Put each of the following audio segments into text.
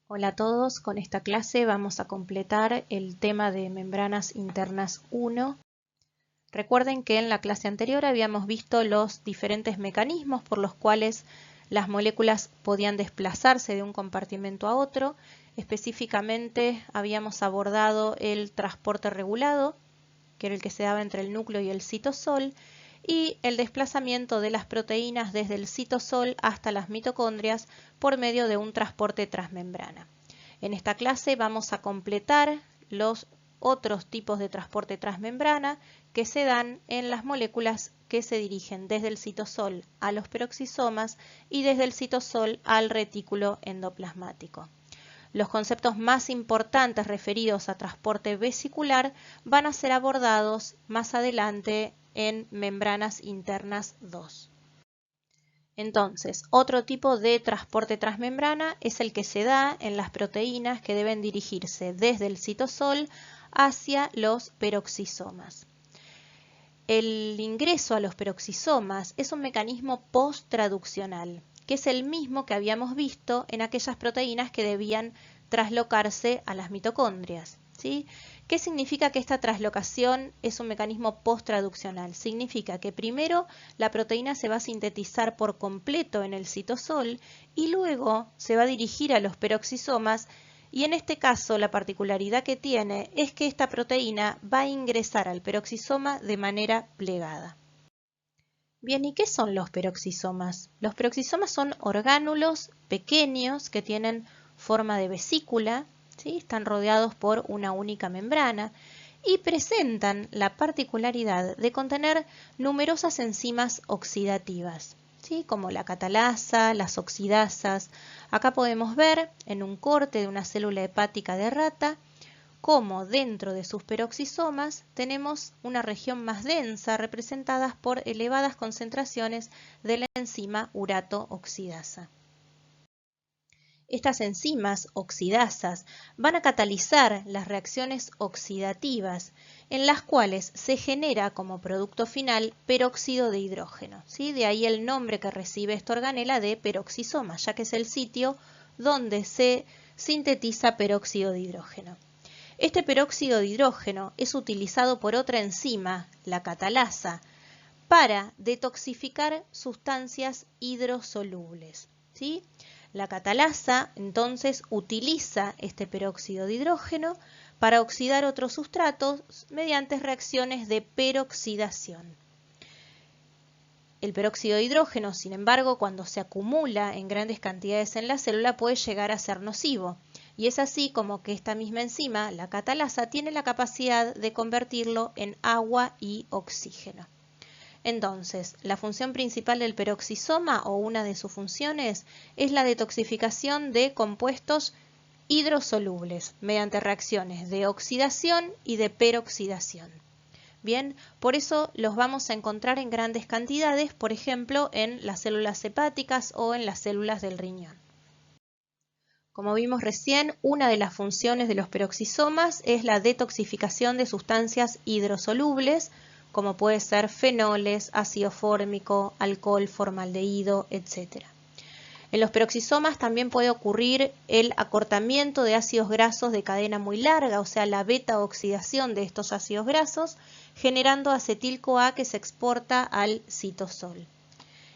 Hola a todos, con esta clase vamos a completar el tema de membranas internas 1. Recuerden que en la clase anterior habíamos visto los diferentes mecanismos por los cuales las moléculas podían desplazarse de un compartimento a otro. Específicamente habíamos abordado el transporte regulado, que era el que se daba entre el núcleo y el citosol, y el desplazamiento de las proteínas desde el citosol hasta las mitocondrias por medio de un transporte transmembrana. En esta clase vamos a completar los otros tipos de transporte transmembrana que se dan en las moléculas que se dirigen desde el citosol a los peroxisomas y desde el citosol al retículo endoplasmático. Los conceptos más importantes referidos a transporte vesicular van a ser abordados más adelante en membranas internas 2. Entonces, otro tipo de transporte transmembrana es el que se da en las proteínas que deben dirigirse desde el citosol hacia los peroxisomas. El ingreso a los peroxisomas es un mecanismo posttraduccional, que es el mismo que habíamos visto en aquellas proteínas que debían traslocarse a las mitocondrias, ¿sí? ¿Qué significa que esta traslocación es un mecanismo posttraduccional? Significa que primero la proteína se va a sintetizar por completo en el citosol y luego se va a dirigir a los peroxisomas, y en este caso la particularidad que tiene es que esta proteína va a ingresar al peroxisoma de manera plegada. Bien, ¿y qué son los peroxisomas? Los peroxisomas son orgánulos pequeños que tienen forma de vesícula, ¿sí? Están rodeados por una única membrana y presentan la particularidad de contener numerosas enzimas oxidativas, ¿sí? Como la catalasa, las oxidasas. Acá podemos ver en un corte de una célula hepática de rata cómo dentro de sus peroxisomas tenemos una región más densa representada por elevadas concentraciones de la enzima urato oxidasa. Estas enzimas oxidasas van a catalizar las reacciones oxidativas en las cuales se genera como producto final peróxido de hidrógeno, ¿sí? De ahí el nombre que recibe esta organela de peroxisoma, ya que es el sitio donde se sintetiza peróxido de hidrógeno. Este peróxido de hidrógeno es utilizado por otra enzima, la catalasa, para detoxificar sustancias hidrosolubles, ¿sí? La catalasa entonces utiliza este peróxido de hidrógeno para oxidar otros sustratos mediante reacciones de peroxidación. El peróxido de hidrógeno, sin embargo, cuando se acumula en grandes cantidades en la célula puede llegar a ser nocivo. Y es así como que esta misma enzima, la catalasa, tiene la capacidad de convertirlo en agua y oxígeno. Entonces, la función principal del peroxisoma o una de sus funciones es la detoxificación de compuestos hidrosolubles mediante reacciones de oxidación y de peroxidación. Bien, por eso los vamos a encontrar en grandes cantidades, por ejemplo, en las células hepáticas o en las células del riñón. Como vimos recién, una de las funciones de los peroxisomas es la detoxificación de sustancias hidrosolubles, como puede ser fenoles, ácido fórmico, alcohol, formaldehído, etc. En los peroxisomas también puede ocurrir el acortamiento de ácidos grasos de cadena muy larga, o sea, la beta-oxidación de estos ácidos grasos, generando acetil-CoA que se exporta al citosol.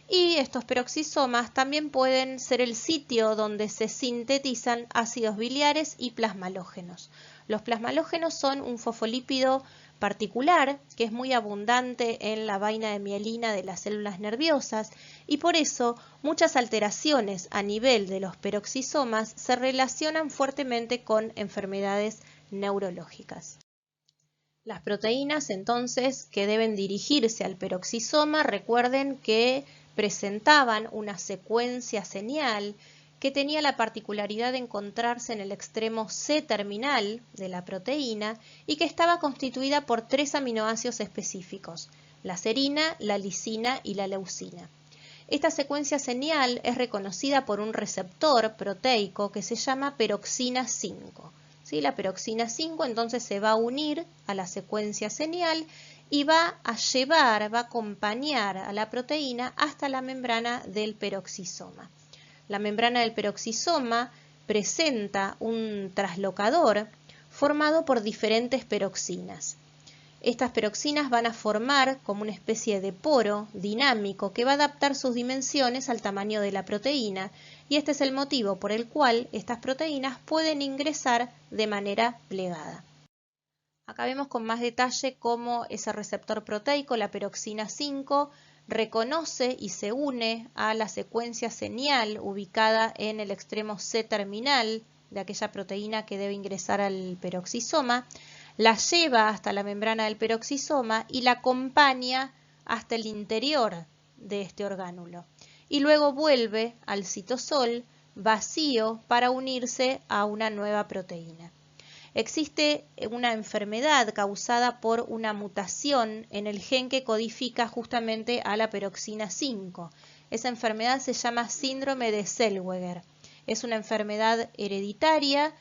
Y estos peroxisomas también pueden ser el sitio donde se sintetizan ácidos biliares y plasmalógenos. Los plasmalógenos son un fosfolípido particular que es muy abundante en la vaina de mielina de las células nerviosas y por eso muchas alteraciones a nivel de los peroxisomas se relacionan fuertemente con enfermedades neurológicas. Las proteínas entonces que deben dirigirse al peroxisoma, recuerden que presentaban una secuencia señal que tenía la particularidad de encontrarse en el extremo C-terminal de la proteína y que estaba constituida por 3 aminoácidos específicos, la serina, la lisina y la leucina. Esta secuencia señal es reconocida por un receptor proteico que se llama peroxina 5. ¿Sí? La peroxina 5 entonces se va a unir a la secuencia señal y va a acompañar a la proteína hasta la membrana del peroxisoma. La membrana del peroxisoma presenta un traslocador formado por diferentes peroxinas. Estas peroxinas van a formar como una especie de poro dinámico que va a adaptar sus dimensiones al tamaño de la proteína, y este es el motivo por el cual estas proteínas pueden ingresar de manera plegada. Acá vemos con más detalle cómo ese receptor proteico, la peroxina 5, reconoce y se une a la secuencia señal ubicada en el extremo C-terminal de aquella proteína que debe ingresar al peroxisoma, la lleva hasta la membrana del peroxisoma y la acompaña hasta el interior de este orgánulo. Y luego vuelve al citosol vacío para unirse a una nueva proteína. Existe una enfermedad causada por una mutación en el gen que codifica justamente a la peroxina 5. Esa enfermedad se llama síndrome de Zellweger. Es una enfermedad hereditaria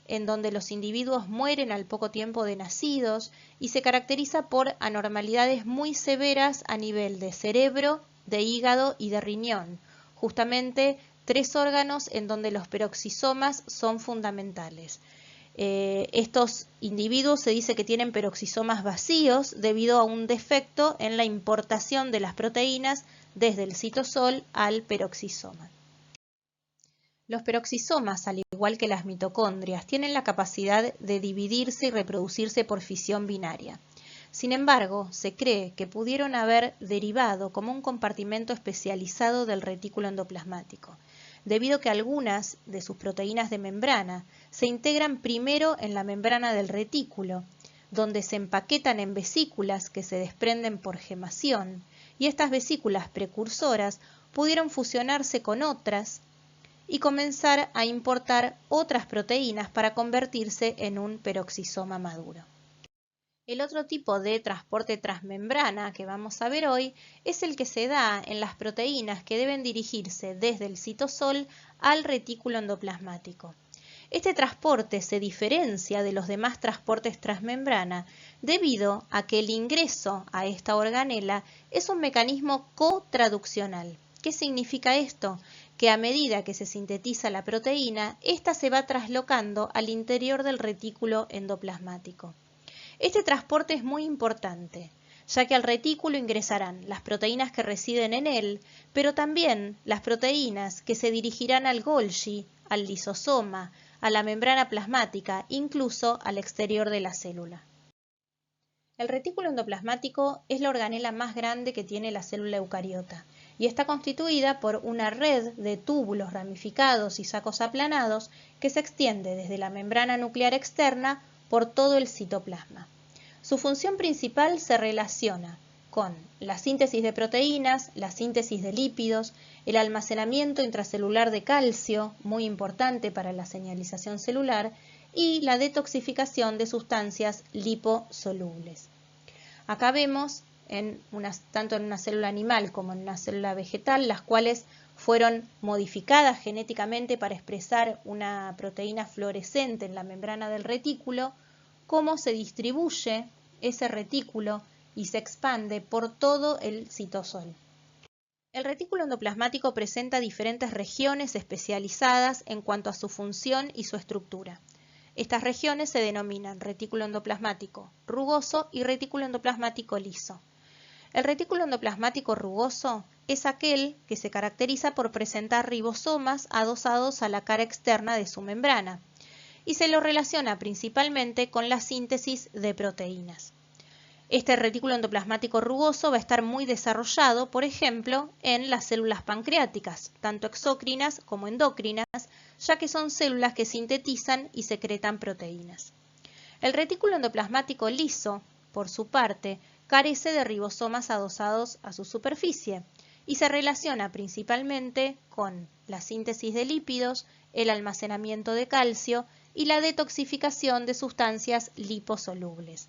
en donde los individuos mueren al poco tiempo de nacidos y se caracteriza por anormalidades muy severas a nivel de cerebro, de hígado y de riñón. Justamente 3 órganos en donde los peroxisomas son fundamentales. Estos individuos se dice que tienen peroxisomas vacíos debido a un defecto en la importación de las proteínas desde el citosol al peroxisoma. Los peroxisomas, al igual que las mitocondrias, tienen la capacidad de dividirse y reproducirse por fisión binaria. Sin embargo, se cree que pudieron haber derivado como un compartimento especializado del retículo endoplasmático, debido a que algunas de sus proteínas de membrana se integran primero en la membrana del retículo, donde se empaquetan en vesículas que se desprenden por gemación, y estas vesículas precursoras pudieron fusionarse con otras y comenzar a importar otras proteínas para convertirse en un peroxisoma maduro. El otro tipo de transporte transmembrana que vamos a ver hoy es el que se da en las proteínas que deben dirigirse desde el citosol al retículo endoplasmático. Este transporte se diferencia de los demás transportes transmembrana debido a que el ingreso a esta organela es un mecanismo cotraduccional. ¿Qué significa esto? Que a medida que se sintetiza la proteína, ésta se va traslocando al interior del retículo endoplasmático. Este transporte es muy importante, ya que al retículo ingresarán las proteínas que residen en él, pero también las proteínas que se dirigirán al Golgi, al lisosoma, a la membrana plasmática, incluso al exterior de la célula. El retículo endoplasmático es la organela más grande que tiene la célula eucariota y está constituida por una red de túbulos ramificados y sacos aplanados que se extiende desde la membrana nuclear externa por todo el citoplasma. Su función principal se relaciona con la síntesis de proteínas, la síntesis de lípidos, el almacenamiento intracelular de calcio, muy importante para la señalización celular, y la detoxificación de sustancias liposolubles. Acá vemos, tanto en una célula animal como en una célula vegetal, las cuales fueron modificadas genéticamente para expresar una proteína fluorescente en la membrana del retículo, cómo se distribuye ese retículo y se expande por todo el citosol. El retículo endoplasmático presenta diferentes regiones especializadas en cuanto a su función y su estructura. Estas regiones se denominan retículo endoplasmático rugoso y retículo endoplasmático liso. El retículo endoplasmático rugoso es aquel que se caracteriza por presentar ribosomas adosados a la cara externa de su membrana y se lo relaciona principalmente con la síntesis de proteínas. Este retículo endoplasmático rugoso va a estar muy desarrollado, por ejemplo, en las células pancreáticas, tanto exócrinas como endocrinas, ya que son células que sintetizan y secretan proteínas. El retículo endoplasmático liso, por su parte, carece de ribosomas adosados a su superficie y se relaciona principalmente con la síntesis de lípidos, el almacenamiento de calcio y la detoxificación de sustancias liposolubles.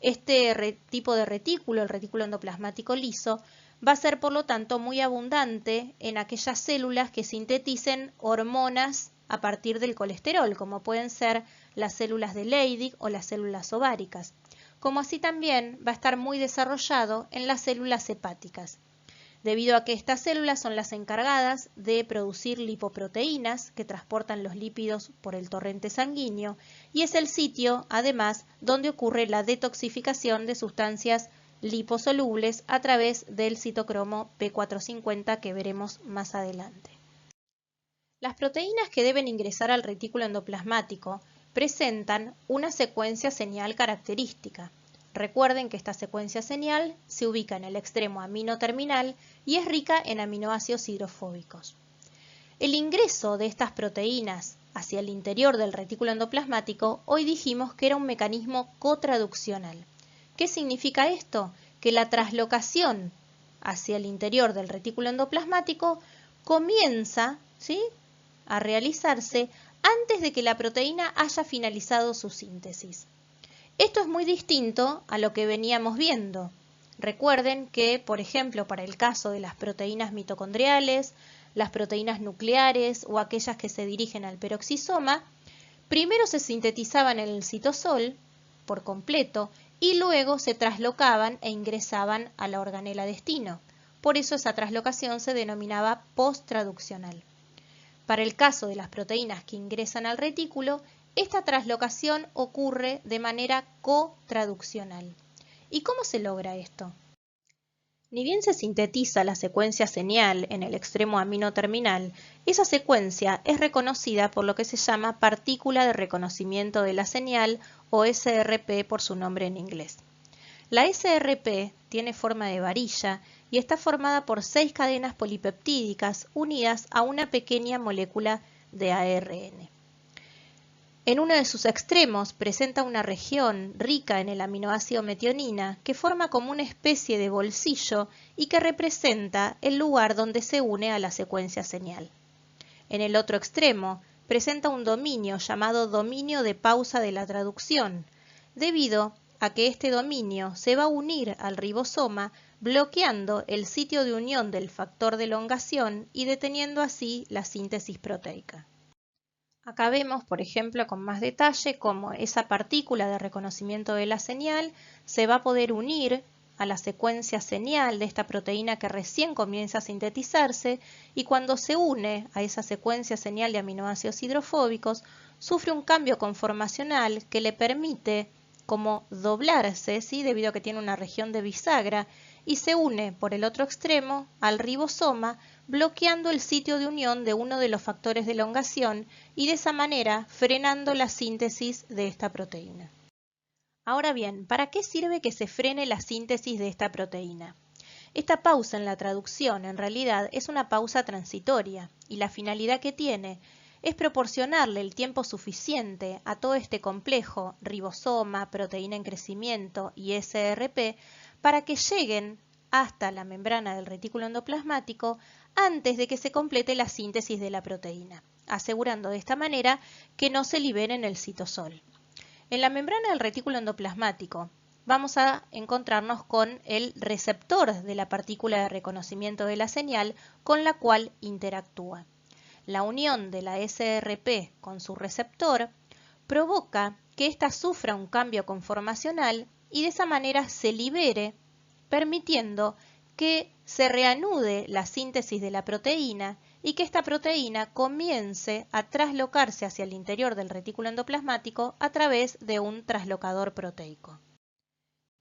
Este tipo de retículo, el retículo endoplasmático liso, va a ser por lo tanto muy abundante en aquellas células que sinteticen hormonas a partir del colesterol, como pueden ser las células de Leydig o las células ováricas, como así también va a estar muy desarrollado en las células hepáticas. debido a que estas células son las encargadas de producir lipoproteínas que transportan los lípidos por el torrente sanguíneo y es el sitio, además, donde ocurre la detoxificación de sustancias liposolubles a través del citocromo P450 que veremos más adelante. Las proteínas que deben ingresar al retículo endoplasmático presentan una secuencia señal característica. Recuerden que esta secuencia señal se ubica en el extremo amino terminal y es rica en aminoácidos hidrofóbicos. El ingreso de estas proteínas hacia el interior del retículo endoplasmático hoy dijimos que era un mecanismo cotraduccional. ¿Qué significa esto? Que la traslocación hacia el interior del retículo endoplasmático comienza, ¿sí?, a realizarse antes de que la proteína haya finalizado su síntesis. Esto es muy distinto a lo que veníamos viendo. Recuerden que, por ejemplo, para el caso de las proteínas mitocondriales, las proteínas nucleares o aquellas que se dirigen al peroxisoma, primero se sintetizaban en el citosol por completo y luego se traslocaban e ingresaban a la organela destino. Por eso esa traslocación se denominaba posttraduccional. Para el caso de las proteínas que ingresan al retículo, esta traslocación ocurre de manera cotraduccional. ¿Y cómo se logra esto? Ni bien se sintetiza la secuencia señal en el extremo amino terminal, esa secuencia es reconocida por lo que se llama partícula de reconocimiento de la señal o SRP por su nombre en inglés. La SRP tiene forma de varilla y está formada por 6 cadenas polipeptídicas unidas a una pequeña molécula de ARN. En uno de sus extremos presenta una región rica en el aminoácido metionina que forma como una especie de bolsillo y que representa el lugar donde se une a la secuencia señal. En el otro extremo presenta un dominio llamado dominio de pausa de la traducción, debido a que este dominio se va a unir al ribosoma bloqueando el sitio de unión del factor de elongación y deteniendo así la síntesis proteica. Acá vemos, por ejemplo, con más detalle cómo esa partícula de reconocimiento de la señal se va a poder unir a la secuencia señal de esta proteína que recién comienza a sintetizarse y cuando se une a esa secuencia señal de aminoácidos hidrofóbicos sufre un cambio conformacional que le permite como doblarse, ¿sí?, debido a que tiene una región de bisagra y se une por el otro extremo al ribosoma bloqueando el sitio de unión de uno de los factores de elongación y de esa manera frenando la síntesis de esta proteína. Ahora bien, ¿para qué sirve que se frene la síntesis de esta proteína? Esta pausa en la traducción en realidad es una pausa transitoria y la finalidad que tiene es proporcionarle el tiempo suficiente a todo este complejo, ribosoma, proteína en crecimiento y SRP, para que lleguen hasta la membrana del retículo endoplasmático antes de que se complete la síntesis de la proteína, asegurando de esta manera que no se libere en el citosol. En la membrana del retículo endoplasmático vamos a encontrarnos con el receptor de la partícula de reconocimiento de la señal con la cual interactúa. La unión de la SRP con su receptor provoca que ésta sufra un cambio conformacional y de esa manera se libere, permitiendo que se reanude la síntesis de la proteína y que esta proteína comience a traslocarse hacia el interior del retículo endoplasmático a través de un traslocador proteico.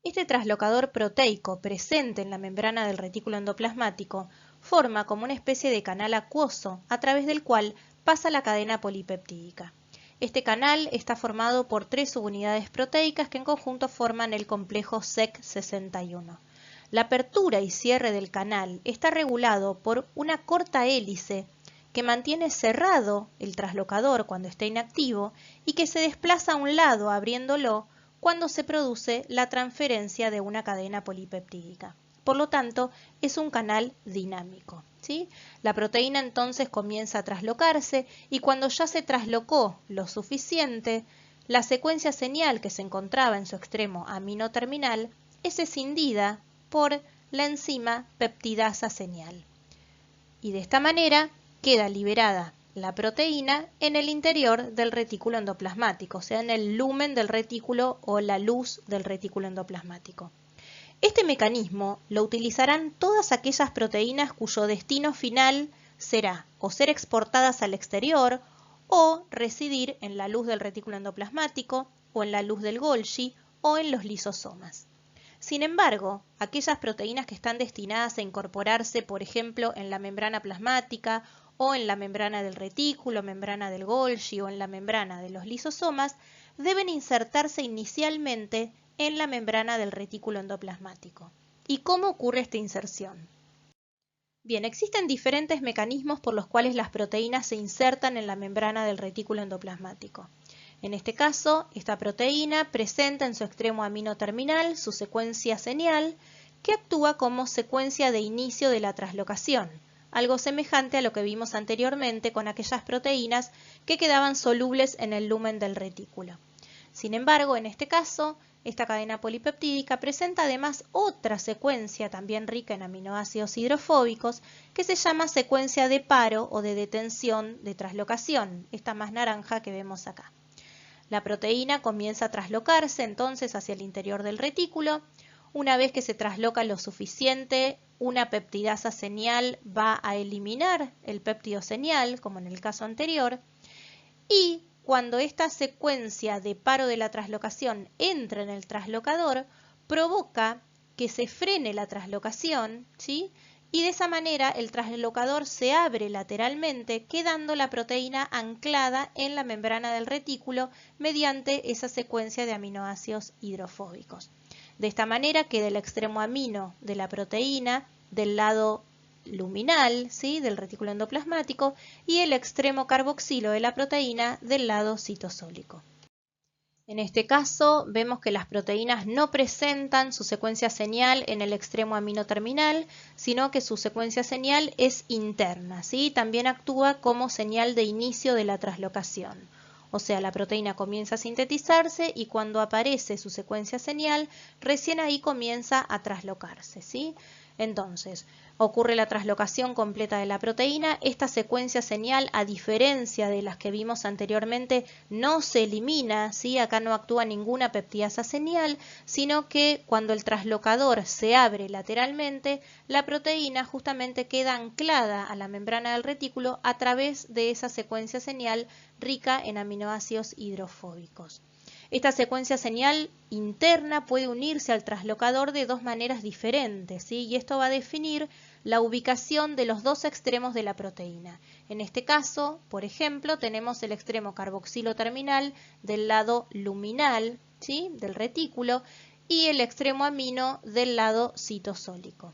Este traslocador proteico presente en la membrana del retículo endoplasmático forma como una especie de canal acuoso a través del cual pasa la cadena polipeptídica. Este canal está formado por 3 subunidades proteicas que en conjunto forman el complejo SEC61. La apertura y cierre del canal está regulado por una corta hélice que mantiene cerrado el traslocador cuando está inactivo y que se desplaza a un lado abriéndolo cuando se produce la transferencia de una cadena polipeptídica. Por lo tanto, es un canal dinámico, ¿sí? La proteína entonces comienza a traslocarse y cuando ya se traslocó lo suficiente, la secuencia señal que se encontraba en su extremo amino terminal es escindida por la enzima peptidasa señal. Y de esta manera queda liberada la proteína en el interior del retículo endoplasmático, o sea, en el lumen del retículo o la luz del retículo endoplasmático. Este mecanismo lo utilizarán todas aquellas proteínas cuyo destino final será o ser exportadas al exterior o residir en la luz del retículo endoplasmático o en la luz del Golgi o en los lisosomas. Sin embargo, aquellas proteínas que están destinadas a incorporarse, por ejemplo, en la membrana plasmática o en la membrana del retículo, membrana del Golgi o en la membrana de los lisosomas, deben insertarse inicialmente en la membrana del retículo endoplasmático. ¿Y cómo ocurre esta inserción? Bien, existen diferentes mecanismos por los cuales las proteínas se insertan en la membrana del retículo endoplasmático. En este caso, esta proteína presenta en su extremo amino terminal su secuencia señal que actúa como secuencia de inicio de la traslocación, algo semejante a lo que vimos anteriormente con aquellas proteínas que quedaban solubles en el lumen del retículo. Sin embargo, en este caso, esta cadena polipeptídica presenta además otra secuencia también rica en aminoácidos hidrofóbicos que se llama secuencia de paro o de detención de traslocación, esta más naranja que vemos acá. La proteína comienza a traslocarse entonces hacia el interior del retículo. Una vez que se trasloca lo suficiente, una peptidasa señal va a eliminar el péptido señal, como en el caso anterior, y cuando esta secuencia de paro de la traslocación entra en el traslocador, provoca que se frene la traslocación, ¿sí? Y de esa manera el traslocador se abre lateralmente, quedando la proteína anclada en la membrana del retículo mediante esa secuencia de aminoácidos hidrofóbicos. De esta manera queda el extremo amino de la proteína del lado luminal, ¿sí?, del retículo endoplasmático y el extremo carboxilo de la proteína del lado citosólico. En este caso vemos que las proteínas no presentan su secuencia señal en el extremo amino terminal, sino que su secuencia señal es interna, ¿sí? También actúa como señal de inicio de la traslocación. O sea, la proteína comienza a sintetizarse y cuando aparece su secuencia señal, recién ahí comienza a traslocarse, ¿sí? Entonces, ocurre la traslocación completa de la proteína. Esta secuencia señal, a diferencia de las que vimos anteriormente, no se elimina, ¿sí? Acá no actúa ninguna peptidasa señal, sino que cuando el traslocador se abre lateralmente, la proteína justamente queda anclada a la membrana del retículo a través de esa secuencia señal rica en aminoácidos hidrofóbicos. Esta secuencia señal interna puede unirse al traslocador de dos maneras diferentes, ¿sí? Y esto va a definir la ubicación de los dos extremos de la proteína. En este caso, por ejemplo, tenemos el extremo carboxilo terminal del lado luminal, ¿sí?, del retículo y el extremo amino del lado citosólico.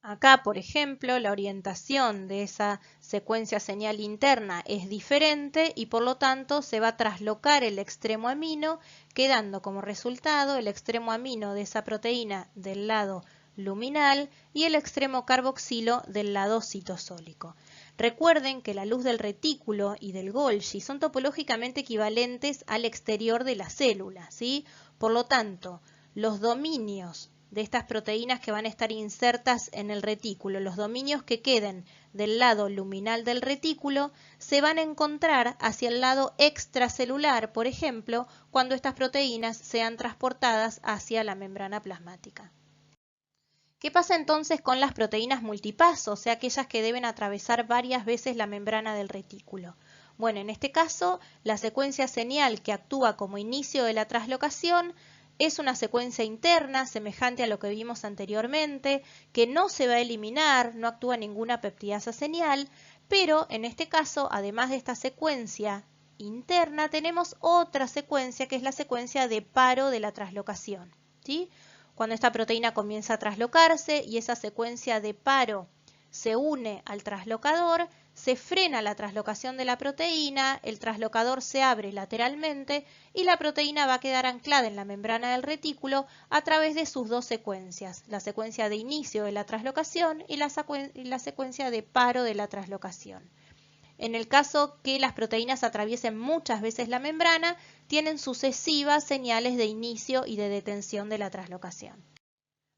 Acá, por ejemplo, la orientación de esa secuencia señal interna es diferente y por lo tanto se va a traslocar el extremo amino, quedando como resultado el extremo amino de esa proteína del lado luminal y el extremo carboxilo del lado citosólico. Recuerden que la luz del retículo y del Golgi son topológicamente equivalentes al exterior de la célula, ¿sí? Por lo tanto, los dominios de estas proteínas que van a estar insertas en el retículo, los dominios que queden del lado luminal del retículo, se van a encontrar hacia el lado extracelular, por ejemplo, cuando estas proteínas sean transportadas hacia la membrana plasmática. ¿Qué pasa entonces con las proteínas multipaso, o sea, aquellas que deben atravesar varias veces la membrana del retículo? Bueno, en este caso, la secuencia señal que actúa como inicio de la traslocación es una secuencia interna, semejante a lo que vimos anteriormente, que no se va a eliminar, no actúa ninguna peptidasa señal, pero en este caso, además de esta secuencia interna, tenemos otra secuencia que es la secuencia de paro de la traslocación, ¿sí? Cuando esta proteína comienza a traslocarse y esa secuencia de paro se une al traslocador, se frena la traslocación de la proteína, el traslocador se abre lateralmente y la proteína va a quedar anclada en la membrana del retículo a través de sus dos secuencias, la secuencia de inicio de la traslocación y la secuencia de paro de la traslocación. En el caso que las proteínas atraviesen muchas veces la membrana, tienen sucesivas señales de inicio y de detención de la traslocación.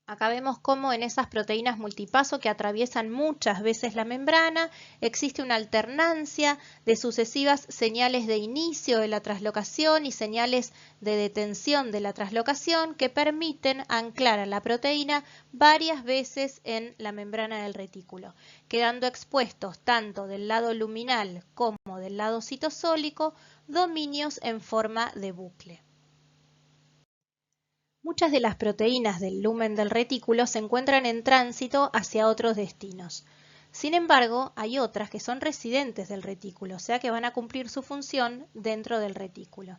Acá vemos cómo en esas proteínas multipaso que atraviesan muchas veces la membrana, existe una alternancia de sucesivas señales de inicio de la traslocación y señales de detención de la traslocación que permiten anclar a la proteína varias veces en la membrana del retículo, quedando expuestos tanto del lado luminal como del lado citosólico dominios en forma de bucle. Muchas de las proteínas del lumen del retículo se encuentran en tránsito hacia otros destinos. Sin embargo, hay otras que son residentes del retículo, o sea que van a cumplir su función dentro del retículo.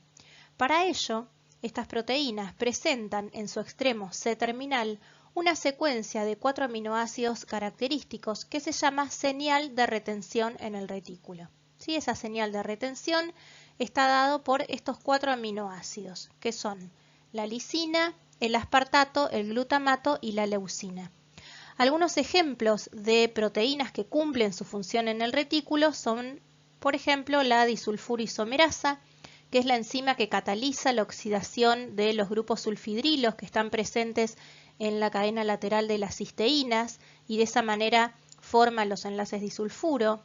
Para ello, estas proteínas presentan en su extremo C-terminal una secuencia de 4 aminoácidos característicos que se llama señal de retención en el retículo. ¿Sí? Esa señal de retención está dado por estos 4 aminoácidos, que son la lisina, el aspartato, el glutamato y la leucina. Algunos ejemplos de proteínas que cumplen su función en el retículo son, por ejemplo, la disulfurisomerasa, que es la enzima que cataliza la oxidación de los grupos sulfidrilos que están presentes en la cadena lateral de las cisteínas y de esa manera forma los enlaces disulfuro.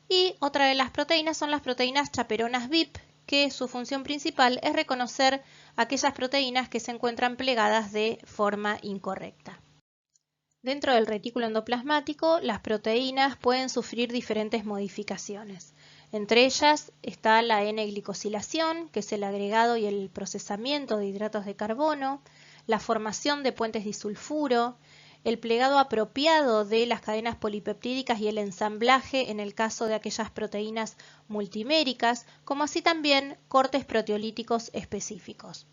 Y otra de las proteínas son las proteínas chaperonas VIP, que su función principal es reconocer aquellas proteínas que se encuentran plegadas de forma incorrecta. Dentro del retículo endoplasmático, las proteínas pueden sufrir diferentes modificaciones. Entre ellas está la N-glicosilación, que es el agregado y el procesamiento de hidratos de carbono, la formación de puentes disulfuro, el plegado apropiado de las cadenas polipeptídicas y el ensamblaje en el caso de aquellas proteínas multiméricas, como así también cortes proteolíticos específicos.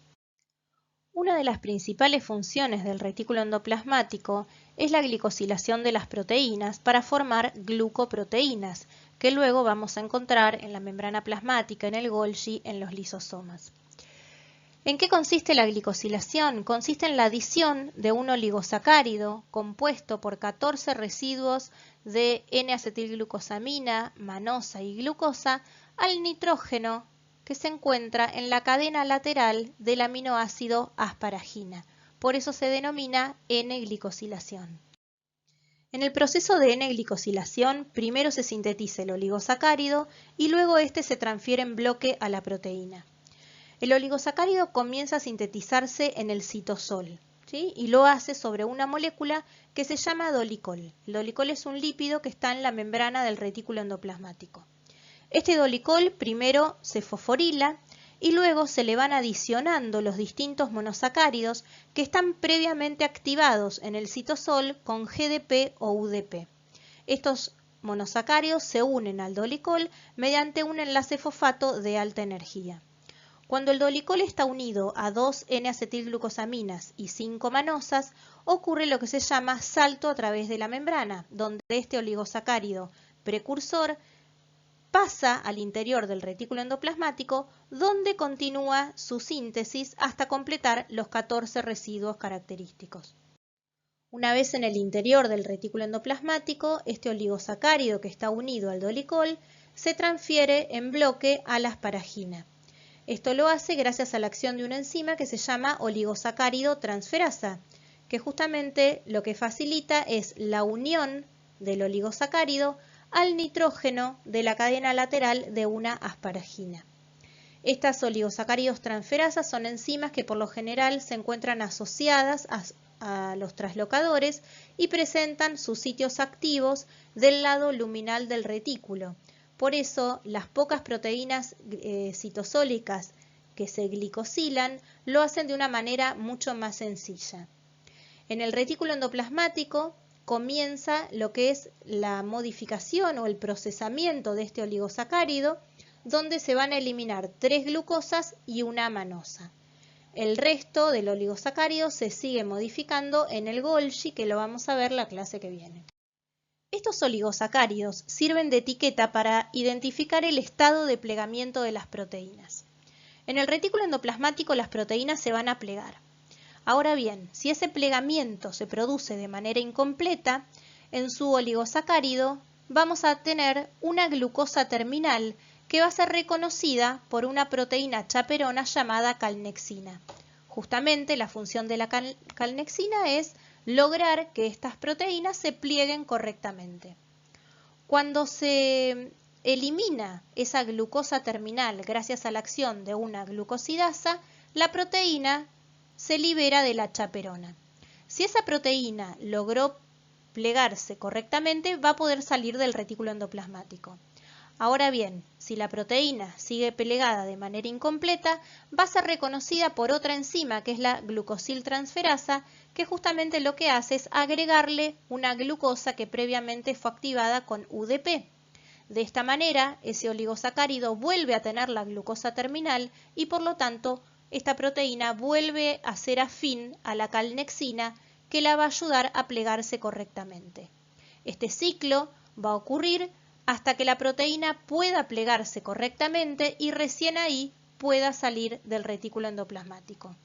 Una de las principales funciones del retículo endoplasmático es la glicosilación de las proteínas para formar glucoproteínas, que luego vamos a encontrar en la membrana plasmática, en el Golgi, en los lisosomas. ¿En qué consiste la glicosilación? Consiste en la adición de un oligosacárido compuesto por 14 residuos de N-acetilglucosamina, manosa y glucosa al nitrógeno que se encuentra en la cadena lateral del aminoácido asparagina. Por eso se denomina N-glicosilación. En el proceso de N-glicosilación, primero se sintetiza el oligosacárido y luego este se transfiere en bloque a la proteína. El oligosacárido comienza a sintetizarse en el citosol, ¿sí? Y lo hace sobre una molécula que se llama dolicol. El dolicol es un lípido que está en la membrana del retículo endoplasmático. Este dolicol primero se fosforila y luego se le van adicionando los distintos monosacáridos que están previamente activados en el citosol con GDP o UDP. Estos monosacáridos se unen al dolicol mediante un enlace fosfato de alta energía. Cuando el dolicol está unido a 2 N-acetilglucosaminas y 5 manosas, ocurre lo que se llama salto a través de la membrana, donde este oligosacárido precursor pasa al interior del retículo endoplasmático, donde continúa su síntesis hasta completar los 14 residuos característicos. Una vez en el interior del retículo endoplasmático, este oligosacárido que está unido al dolicol se transfiere en bloque a la asparagina. Esto lo hace gracias a la acción de una enzima que se llama oligosacárido transferasa, que justamente lo que facilita es la unión del oligosacárido al nitrógeno de la cadena lateral de una asparagina. Estas oligosacáridos transferasas son enzimas que por lo general se encuentran asociadas a los traslocadores y presentan sus sitios activos del lado luminal del retículo. Por eso, las pocas proteínas citosólicas que se glicosilan lo hacen de una manera mucho más sencilla. En el retículo endoplasmático comienza lo que es la modificación o el procesamiento de este oligosacárido, donde se van a eliminar 3 glucosas y una manosa. El resto del oligosacárido se sigue modificando en el Golgi, que lo vamos a ver la clase que viene. Estos oligosacáridos sirven de etiqueta para identificar el estado de plegamiento de las proteínas. En el retículo endoplasmático las proteínas se van a plegar. Ahora bien, si ese plegamiento se produce de manera incompleta, en su oligosacárido vamos a tener una glucosa terminal que va a ser reconocida por una proteína chaperona llamada calnexina. Justamente la función de la calnexina es lograr que estas proteínas se plieguen correctamente. Cuando se elimina esa glucosa terminal gracias a la acción de una glucosidasa, la proteína se libera de la chaperona. Si esa proteína logró plegarse correctamente, va a poder salir del retículo endoplasmático. Ahora bien, si la proteína sigue plegada de manera incompleta, va a ser reconocida por otra enzima que es la glucosiltransferasa, que justamente lo que hace es agregarle una glucosa que previamente fue activada con UDP. De esta manera, ese oligosacárido vuelve a tener la glucosa terminal y por lo tanto esta proteína vuelve a ser afín a la calnexina que la va a ayudar a plegarse correctamente. Este ciclo va a ocurrir hasta que la proteína pueda plegarse correctamente y recién ahí pueda salir del retículo endoplasmático.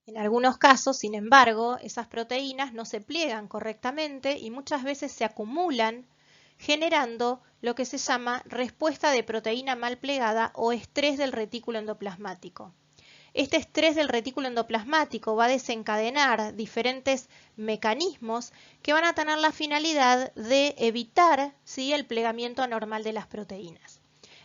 En algunos casos, sin embargo, esas proteínas no se pliegan correctamente y muchas veces se acumulan, generando lo que se llama respuesta de proteína mal plegada o estrés del retículo endoplasmático. Este estrés del retículo endoplasmático va a desencadenar diferentes mecanismos que van a tener la finalidad de evitar, ¿sí?, el plegamiento anormal de las proteínas.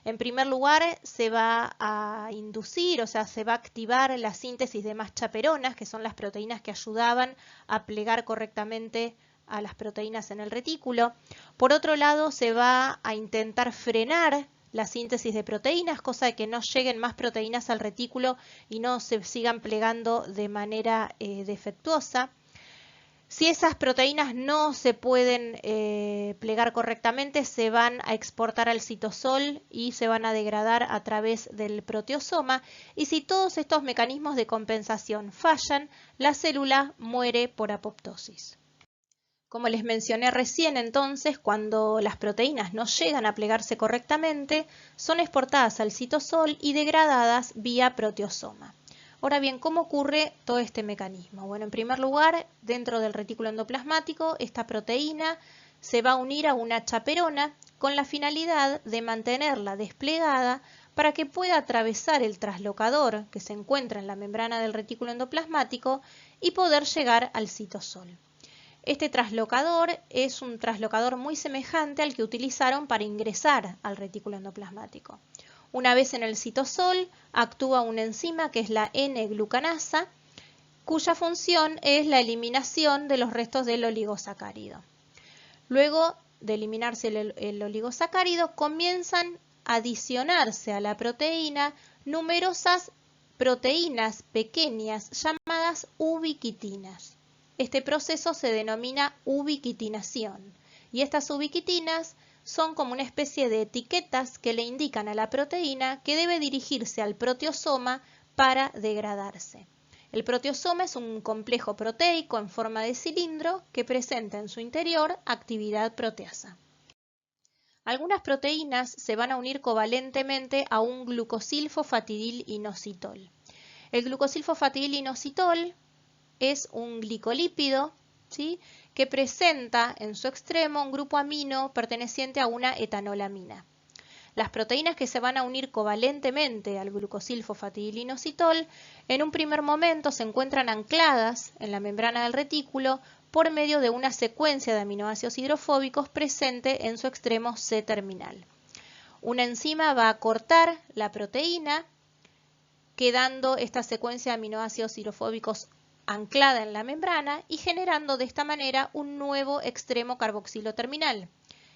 En primer lugar, se va a inducir, o sea, se va a activar la síntesis de más chaperonas, que son las proteínas que ayudaban a plegar correctamente a las proteínas en el retículo. Por otro lado, se va a intentar frenar la síntesis de proteínas, cosa de que no lleguen más proteínas al retículo y no se sigan plegando de manera defectuosa. Si esas proteínas no se pueden plegar correctamente, se van a exportar al citosol y se van a degradar a través del proteosoma. Y si todos estos mecanismos de compensación fallan, la célula muere por apoptosis. Como les mencioné recién, entonces, cuando las proteínas no llegan a plegarse correctamente, son exportadas al citosol y degradadas vía proteosoma. Ahora bien, ¿cómo ocurre todo este mecanismo? Bueno, en primer lugar, dentro del retículo endoplasmático, esta proteína se va a unir a una chaperona con la finalidad de mantenerla desplegada para que pueda atravesar el traslocador que se encuentra en la membrana del retículo endoplasmático y poder llegar al citosol. Este traslocador es un traslocador muy semejante al que utilizaron para ingresar al retículo endoplasmático. Una vez en el citosol, actúa una enzima que es la N-glucanasa, cuya función es la eliminación de los restos del oligosacárido. Luego de eliminarse el oligosacárido, comienzan a adicionarse a la proteína numerosas proteínas pequeñas llamadas ubiquitinas. Este proceso se denomina ubiquitinación y estas ubiquitinas son como una especie de etiquetas que le indican a la proteína que debe dirigirse al proteosoma para degradarse. El proteosoma es un complejo proteico en forma de cilindro que presenta en su interior actividad proteasa. Algunas proteínas se van a unir covalentemente a un glucosilfosfatidilinositol. El glucosilfosfatidilinositol es un glicolípido, ¿sí?, que presenta en su extremo un grupo amino perteneciente a una etanolamina. Las proteínas que se van a unir covalentemente al glucosilfosfatidilinositol en un primer momento se encuentran ancladas en la membrana del retículo por medio de una secuencia de aminoácidos hidrofóbicos presente en su extremo C-terminal. Una enzima va a cortar la proteína, quedando esta secuencia de aminoácidos hidrofóbicos anclada en la membrana y generando de esta manera un nuevo extremo carboxilo terminal.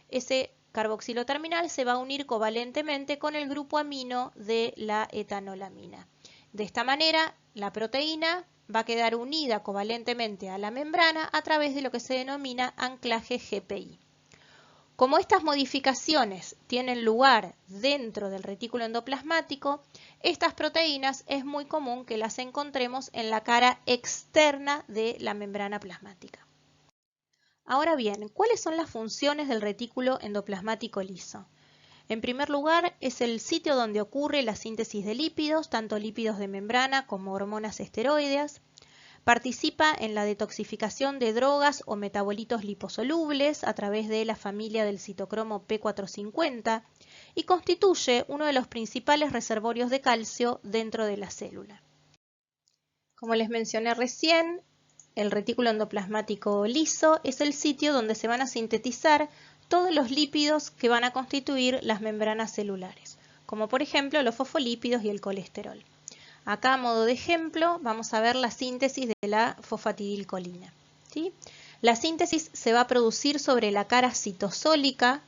Ese carboxilo terminal se va a unir covalentemente con el grupo amino de la etanolamina. De esta manera, la proteína va a quedar unida covalentemente a la membrana a través de lo que se denomina anclaje GPI. Como estas modificaciones tienen lugar dentro del retículo endoplasmático, estas proteínas es muy común que las encontremos en la cara externa de la membrana plasmática. Ahora bien, ¿cuáles son las funciones del retículo endoplasmático liso? En primer lugar, es el sitio donde ocurre la síntesis de lípidos, tanto lípidos de membrana como hormonas esteroideas. Participa en la detoxificación de drogas o metabolitos liposolubles a través de la familia del citocromo P450 y constituye uno de los principales reservorios de calcio dentro de la célula. Como les mencioné recién, el retículo endoplasmático liso es el sitio donde se van a sintetizar todos los lípidos que van a constituir las membranas celulares, como por ejemplo los fosfolípidos y el colesterol. Acá a modo de ejemplo vamos a ver la síntesis de la fosfatidilcolina, ¿sí? La síntesis se va a producir sobre la cara citosólica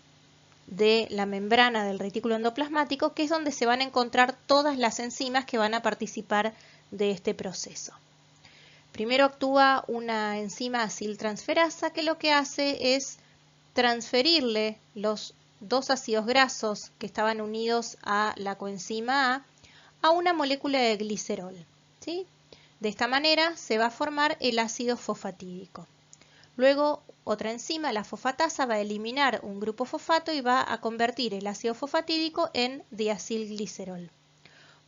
de la membrana del retículo endoplasmático, que es donde se van a encontrar todas las enzimas que van a participar de este proceso. Primero actúa una enzima aciltransferasa que lo que hace es transferirle los dos ácidos grasos que estaban unidos a la coenzima a una molécula de glicerol, ¿sí? De esta manera se va a formar el ácido fosfatídico. Luego otra enzima, la fosfatasa, va a eliminar un grupo fosfato y va a convertir el ácido fosfatídico en diacilglicerol.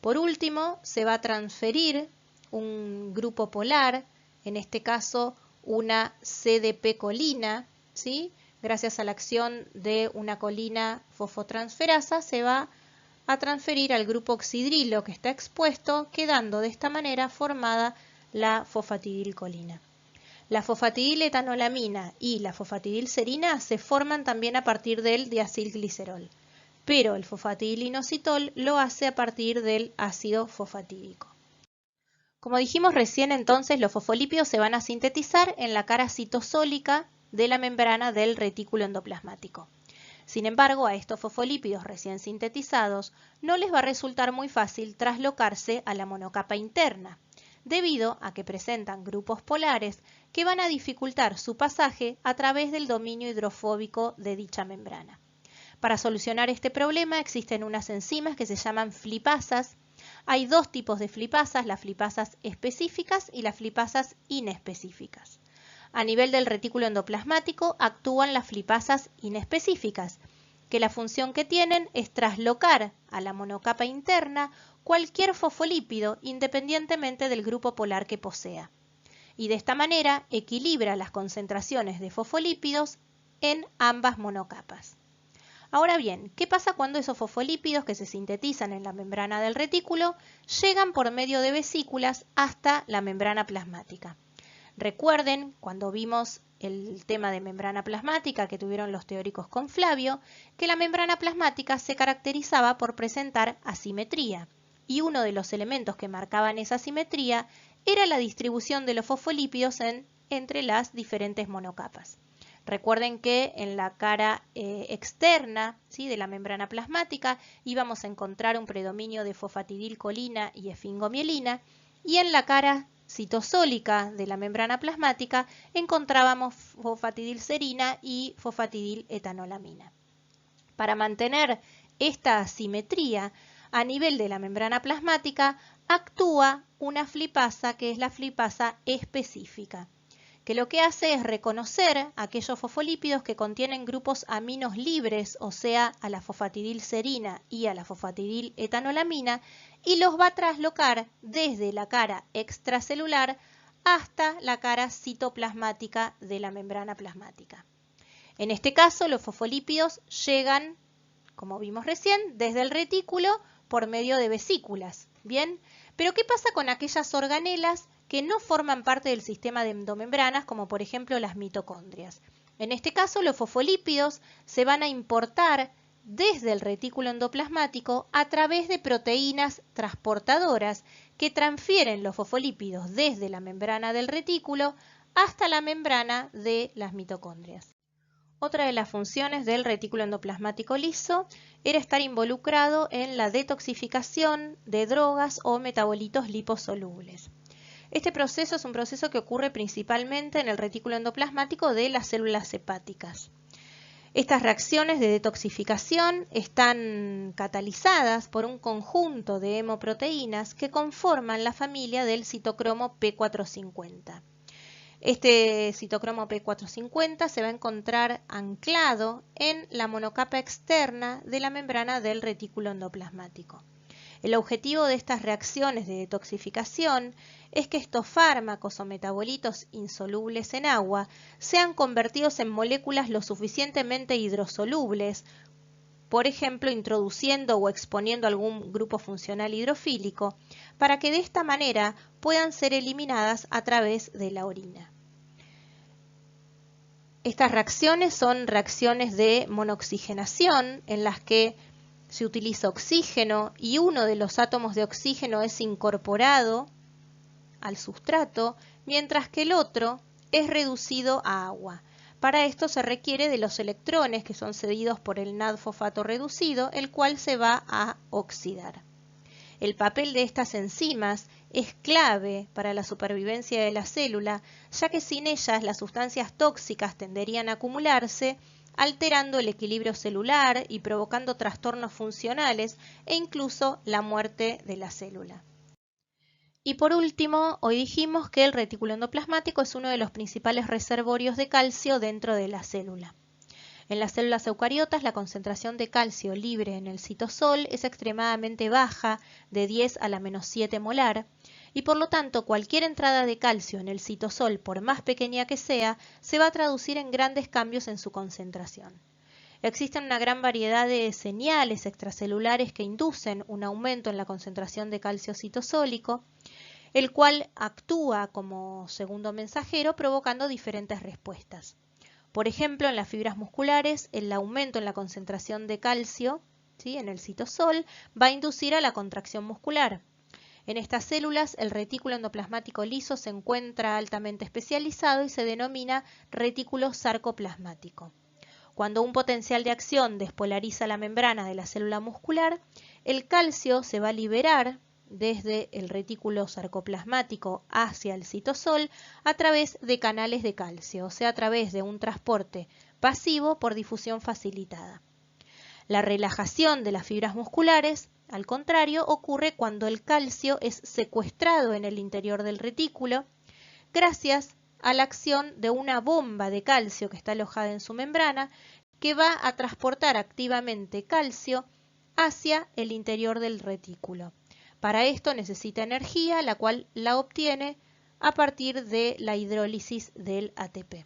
Por último, se va a transferir un grupo polar, en este caso una CDP-colina, ¿sí? Gracias a la acción de una colina fosfotransferasa se va a transferir al grupo oxidrilo que está expuesto, quedando de esta manera formada la fosfatidilcolina. La fosfatidiletoanolamina y la fosfatidilserina se forman también a partir del diacilglicerol, pero el fosfatidilinositol lo hace a partir del ácido fosfatídico. Como dijimos recién, entonces los fosfolípidos se van a sintetizar en la cara citosólica de la membrana del retículo endoplasmático. Sin embargo, a estos fosfolípidos recién sintetizados no les va a resultar muy fácil traslocarse a la monocapa interna, debido a que presentan grupos polares que van a dificultar su pasaje a través del dominio hidrofóbico de dicha membrana. Para solucionar este problema existen unas enzimas que se llaman flipasas. Hay dos tipos de flipasas, las flipasas específicas y las flipasas inespecíficas. A nivel del retículo endoplasmático actúan las flipasas inespecíficas, que la función que tienen es traslocar a la monocapa interna cualquier fosfolípido independientemente del grupo polar que posea. Y de esta manera equilibra las concentraciones de fosfolípidos en ambas monocapas. Ahora bien, ¿qué pasa cuando esos fosfolípidos que se sintetizan en la membrana del retículo llegan por medio de vesículas hasta la membrana plasmática? Recuerden, cuando vimos el tema de membrana plasmática que tuvieron los teóricos con Flavio, que la membrana plasmática se caracterizaba por presentar asimetría, y uno de los elementos que marcaban esa asimetría era la distribución de los fosfolípidos entre las diferentes monocapas. Recuerden que en la cara externa, ¿sí?, de la membrana plasmática íbamos a encontrar un predominio de fosfatidilcolina y esfingomielina, y en la cara citosólica de la membrana plasmática encontrábamos fosfatidilserina y fosfatidiletoanolamina. Para mantener esta asimetría a nivel de la membrana plasmática actúa una flipasa que es la flipasa específica, que lo que hace es reconocer aquellos fosfolípidos que contienen grupos aminos libres, o sea, a la fosfatidilserina y a la fosfatidiletoanolamina, y los va a traslocar desde la cara extracelular hasta la cara citoplasmática de la membrana plasmática. En este caso, los fosfolípidos llegan, como vimos recién, desde el retículo por medio de vesículas. ¿Bien? Pero ¿qué pasa con aquellas organelas que no forman parte del sistema de endomembranas, como por ejemplo las mitocondrias? En este caso, los fosfolípidos se van a importar desde el retículo endoplasmático a través de proteínas transportadoras que transfieren los fosfolípidos desde la membrana del retículo hasta la membrana de las mitocondrias. Otra de las funciones del retículo endoplasmático liso era estar involucrado en la detoxificación de drogas o metabolitos liposolubles. Este proceso es un proceso que ocurre principalmente en el retículo endoplasmático de las células hepáticas. Estas reacciones de detoxificación están catalizadas por un conjunto de hemoproteínas que conforman la familia del citocromo P450. Este citocromo P450 se va a encontrar anclado en la monocapa externa de la membrana del retículo endoplasmático. El objetivo de estas reacciones de detoxificación es que estos fármacos o metabolitos insolubles en agua sean convertidos en moléculas lo suficientemente hidrosolubles por ejemplo, introduciendo o exponiendo algún grupo funcional hidrofílico, para que de esta manera puedan ser eliminadas a través de la orina. Estas reacciones son reacciones de monoxigenación, en las que se utiliza oxígeno y uno de los átomos de oxígeno es incorporado al sustrato, mientras que el otro es reducido a agua. Para esto se requiere de los electrones que son cedidos por el NAD-fosfato reducido, el cual se va a oxidar. El papel de estas enzimas es clave para la supervivencia de la célula, ya que sin ellas las sustancias tóxicas tenderían a acumularse, alterando el equilibrio celular y provocando trastornos funcionales e incluso la muerte de la célula. Y por último, hoy dijimos que el retículo endoplasmático es uno de los principales reservorios de calcio dentro de la célula. En las células eucariotas, la concentración de calcio libre en el citosol es extremadamente baja, de 10 a la menos 7 molar, y por lo tanto cualquier entrada de calcio en el citosol, por más pequeña que sea, se va a traducir en grandes cambios en su concentración. Existen una gran variedad de señales extracelulares que inducen un aumento en la concentración de calcio citosólico, el cual actúa como segundo mensajero provocando diferentes respuestas. Por ejemplo, en las fibras musculares, el aumento en la concentración de calcio, en el citosol, va a inducir a la contracción muscular. En estas células, el retículo endoplasmático liso se encuentra altamente especializado y se denomina retículo sarcoplasmático. Cuando un potencial de acción despolariza la membrana de la célula muscular, el calcio se va a liberar desde el retículo sarcoplasmático hacia el citosol a través de canales de calcio, o sea, a través de un transporte pasivo por difusión facilitada. La relajación de las fibras musculares, al contrario, ocurre cuando el calcio es secuestrado en el interior del retículo, gracias a la acción de una bomba de calcio que está alojada en su membrana, que va a transportar activamente calcio hacia el interior del retículo. Para esto necesita energía, la cual la obtiene a partir de la hidrólisis del ATP.